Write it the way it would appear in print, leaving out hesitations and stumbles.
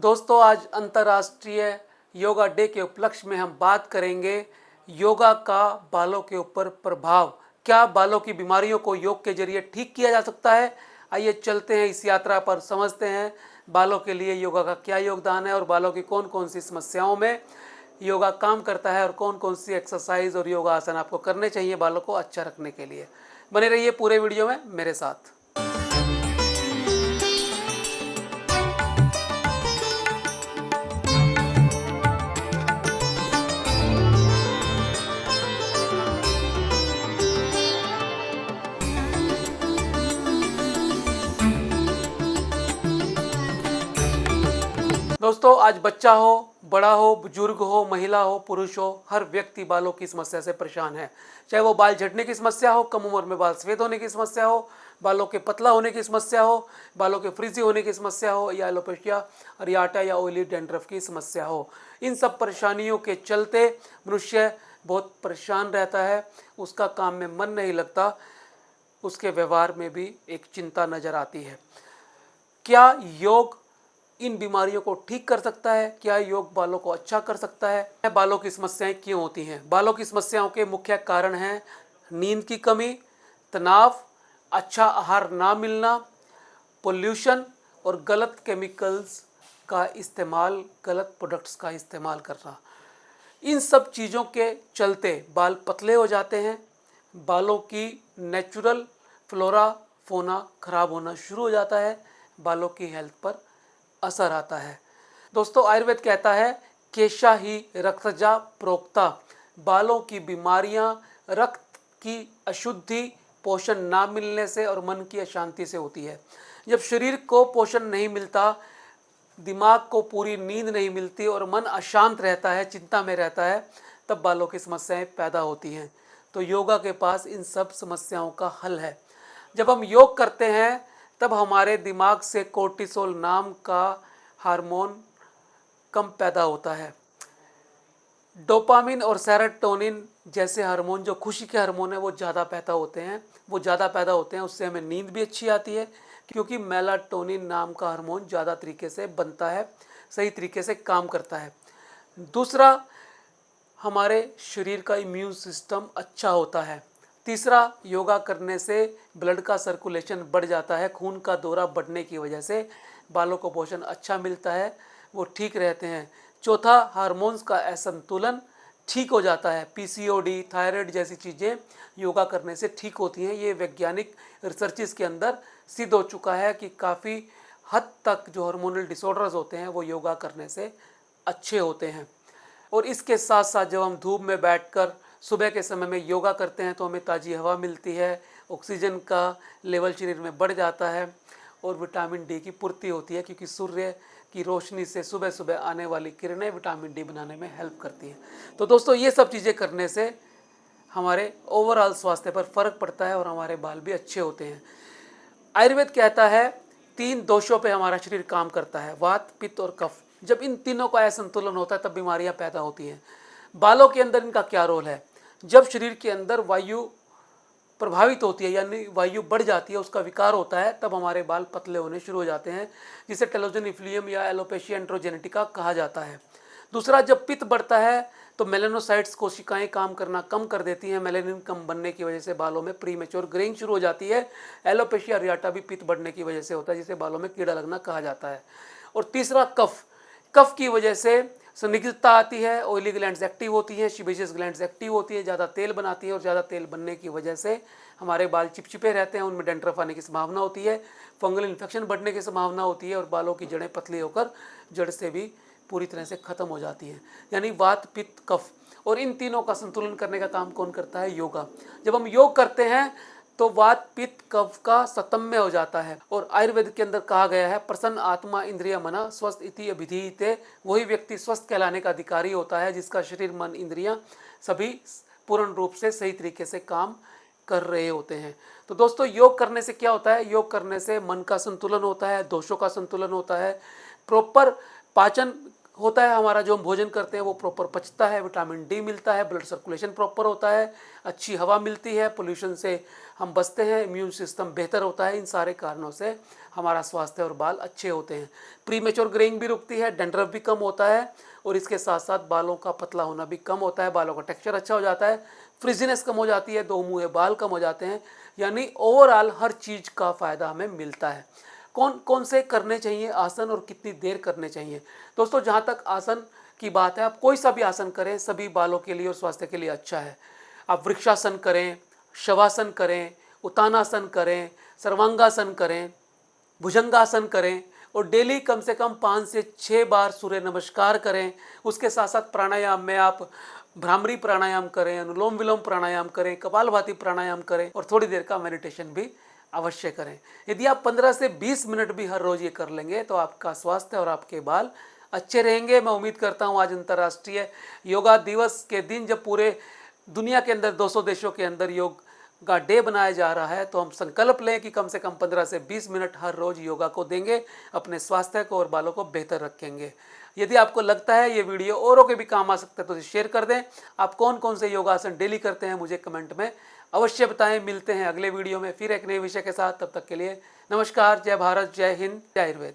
दोस्तों, आज अंतर्राष्ट्रीय योगा डे के उपलक्ष्य में हम बात करेंगे योगा का बालों के ऊपर प्रभाव। क्या बालों की बीमारियों को योग के जरिए ठीक किया जा सकता है? आइए चलते हैं इस यात्रा पर, समझते हैं बालों के लिए योगा का क्या योगदान है और बालों की कौन कौन सी समस्याओं में योगा काम करता है और कौन कौन सी एक्सरसाइज और योगा आसन आपको करने चाहिए बालों को अच्छा रखने के लिए। बने रहिए पूरे वीडियो में मेरे साथ। दोस्तों, आज बच्चा हो, बड़ा हो, बुजुर्ग हो, महिला हो, पुरुष हो, हर व्यक्ति बालों की समस्या से परेशान है। चाहे वो बाल झड़ने की समस्या हो, कम उम्र में बाल सफ़ेद होने की समस्या हो, बालों के पतला होने की समस्या हो, बालों के फ्रिजी होने की समस्या हो, या एलोपेशिया, अरियाटा या ऑयली डैंड्रफ की समस्या हो। इन सब परेशानियों के चलते मनुष्य बहुत परेशान रहता है, उसका काम में मन नहीं लगता, उसके व्यवहार में भी एक चिंता नज़र आती है। क्या योग इन बीमारियों को ठीक कर सकता है? क्या योग बालों को अच्छा कर सकता है? बालों की समस्याएं क्यों होती हैं? बालों की समस्याओं के मुख्य कारण हैं नींद की कमी, तनाव, अच्छा आहार ना मिलना, पोल्यूशन और गलत केमिकल्स का इस्तेमाल, गलत प्रोडक्ट्स का इस्तेमाल करना। इन सब चीज़ों के चलते बाल पतले हो जाते हैं, बालों की नेचुरल फ्लोरा फोना खराब होना शुरू हो जाता है, बालों की हेल्थ पर असर आता है। दोस्तों, आयुर्वेद कहता है केशा ही रक्तजा प्रोक्ता। बालों की बीमारियां रक्त की अशुद्धि, पोषण ना मिलने से और मन की अशांति से होती है। जब शरीर को पोषण नहीं मिलता, दिमाग को पूरी नींद नहीं मिलती और मन अशांत रहता है, चिंता में रहता है, तब बालों की समस्याएं पैदा होती हैं। तो योगा के पास इन सब समस्याओं का हल है। जब हम योग करते हैं तब हमारे दिमाग से कोर्टिसोल नाम का हार्मोन कम पैदा होता है। डोपामिन और सेरोटोनिन जैसे हार्मोन, जो खुशी के हार्मोन है, वो ज़्यादा पैदा होते हैं। उससे हमें नींद भी अच्छी आती है, क्योंकि मेलाटोनिन नाम का हार्मोन ज़्यादा तरीके से बनता है, सही तरीके से काम करता है। दूसरा, हमारे शरीर का इम्यून सिस्टम अच्छा होता है। तीसरा, योगा करने से ब्लड का सर्कुलेशन बढ़ जाता है, खून का दौरा बढ़ने की वजह से बालों को पोषण अच्छा मिलता है, वो ठीक रहते हैं। चौथा, हार्मोन्स का असंतुलन ठीक हो जाता है। पीसीओडी, थायराइड जैसी चीज़ें योगा करने से ठीक होती हैं। ये वैज्ञानिक रिसर्चेस के अंदर सिद्ध हो चुका है कि काफ़ी हद तक जो हार्मोनल डिसऑर्डर्स होते हैं वो योगा करने से अच्छे होते हैं। और इसके साथ साथ जब हम धूप में बैठकर सुबह के समय में योगा करते हैं तो हमें ताज़ी हवा मिलती है, ऑक्सीजन का लेवल शरीर में बढ़ जाता है और विटामिन डी की पूर्ति होती है, क्योंकि सूर्य की रोशनी से सुबह सुबह आने वाली किरणें विटामिन डी बनाने में हेल्प करती हैं। तो दोस्तों, ये सब चीज़ें करने से हमारे ओवरऑल स्वास्थ्य पर फ़र्क पड़ता है और हमारे बाल भी अच्छे होते हैं। आयुर्वेद कहता है 3 दोषों पे हमारा शरीर काम करता है, वात, पित्त और कफ। जब इन तीनों का असंतुलन होता है तब बीमारियां पैदा होती हैं। बालों के अंदर इनका क्या रोल है? जब शरीर के अंदर वायु प्रभावित होती है, यानी वायु बढ़ जाती है, उसका विकार होता है, तब हमारे बाल पतले होने शुरू हो जाते हैं, जिसे टेलोजन इफ्लियम या एलोपेशिया एंड्रोजेनेटिका कहा जाता है। दूसरा, जब पित्त बढ़ता है तो मेलेनोसाइट्स कोशिकाएं काम करना कम कर देती हैं। मेलेनिन कम बनने की वजह से बालों में प्रीमेच्योर ग्रेइंग शुरू हो जाती है। एलोपेशिया अरियाटा भी पित्त बढ़ने की वजह से होता है, जिसे बालों में कीड़ा लगना कहा जाता है। और तीसरा, कफ। कफ की वजह से संदिग्धता आती है, ऑयली ग्लैंड्स एक्टिव होती हैं, सीबेशियस ग्लैंड्स एक्टिव होती है, ज़्यादा तेल बनाती है और ज़्यादा तेल बनने की वजह से हमारे बाल चिपचिपे रहते हैं, उनमें डैंड्रफ आने की संभावना होती है, फंगल इन्फेक्शन बढ़ने की संभावना होती है और बालों की जड़ें पतली होकर जड़ से भी पूरी तरह से ख़त्म हो जाती है। यानी वात, पित्त, कफ, और इन तीनों का संतुलन करने का काम कौन करता है? योगा। जब हम योग करते हैं तो वात, पित्त, कफ का सतम्य हो जाता है। और आयुर्वेद के अंदर कहा गया है प्रसन्न आत्मा इंद्रिय मना स्वस्थ इति अभिधीयते। वही व्यक्ति स्वस्थ कहलाने का अधिकारी होता है जिसका शरीर, मन, इंद्रियां सभी पूर्ण रूप से सही तरीके से काम कर रहे होते हैं। तो दोस्तों, योग करने से क्या होता है? योग करने से मन का संतुलन होता है, दोषों का संतुलन होता है, प्रॉपर पाचन होता है, हमारा जो हम भोजन करते हैं वो प्रॉपर पचता है, विटामिन डी मिलता है, ब्लड सर्कुलेशन प्रॉपर होता है, अच्छी हवा मिलती है, पोल्यूशन से हम बचते हैं, इम्यून सिस्टम बेहतर होता है। इन सारे कारणों से हमारा स्वास्थ्य और बाल अच्छे होते हैं। प्रीमेच्योर ग्रेइंग भी रुकती है, डैंड्रफ भी कम होता है और इसके साथ साथ बालों का पतला होना भी कम होता है, बालों का टेक्सचर अच्छा हो जाता है, फ्रिजीनेस कम हो जाती है, दो मुँहे बाल कम हो जाते हैं। यानी ओवरऑल हर चीज़ का फ़ायदा हमें मिलता है। कौन कौन से करने चाहिए आसन और कितनी देर करने चाहिए? दोस्तों, जहाँ तक आसन की बात है, आप कोई सा भी आसन करें, सभी बालों के लिए और स्वास्थ्य के लिए अच्छा है। आप वृक्षासन करें, शवासन करें, उत्तानासन करें, सर्वांगासन करें, भुजंगासन करें और डेली कम से कम 5 से 6 बार सूर्य नमस्कार करें। उसके साथ साथ प्राणायाम में आप भ्रामरी प्राणायाम करें, अनुलोम विलोम प्राणायाम करें, कपालभाति प्राणायाम करें और थोड़ी देर का मेडिटेशन भी अवश्य करें। यदि आप 15 से 20 मिनट भी हर रोज़ ये कर लेंगे तो आपका स्वास्थ्य और आपके बाल अच्छे रहेंगे। मैं उम्मीद करता हूँ आज अंतर्राष्ट्रीय योगा दिवस के दिन, जब पूरे दुनिया के अंदर 200 देशों के अंदर योग का डे बनाया जा रहा है, तो हम संकल्प लें कि कम से कम 15 से 20 मिनट हर रोज़ योगा को देंगे, अपने स्वास्थ्य को और बालों को बेहतर रखेंगे। यदि आपको लगता है ये वीडियो औरों के भी काम आ सकता है तो इसे शेयर कर दें। आप कौन कौन से योगासन डेली करते हैं मुझे कमेंट में अवश्य बताएं। मिलते हैं अगले वीडियो में फिर एक नए विषय के साथ। तब तक के लिए नमस्कार, जय भारत, जय हिंद, जय आयुर्वेद।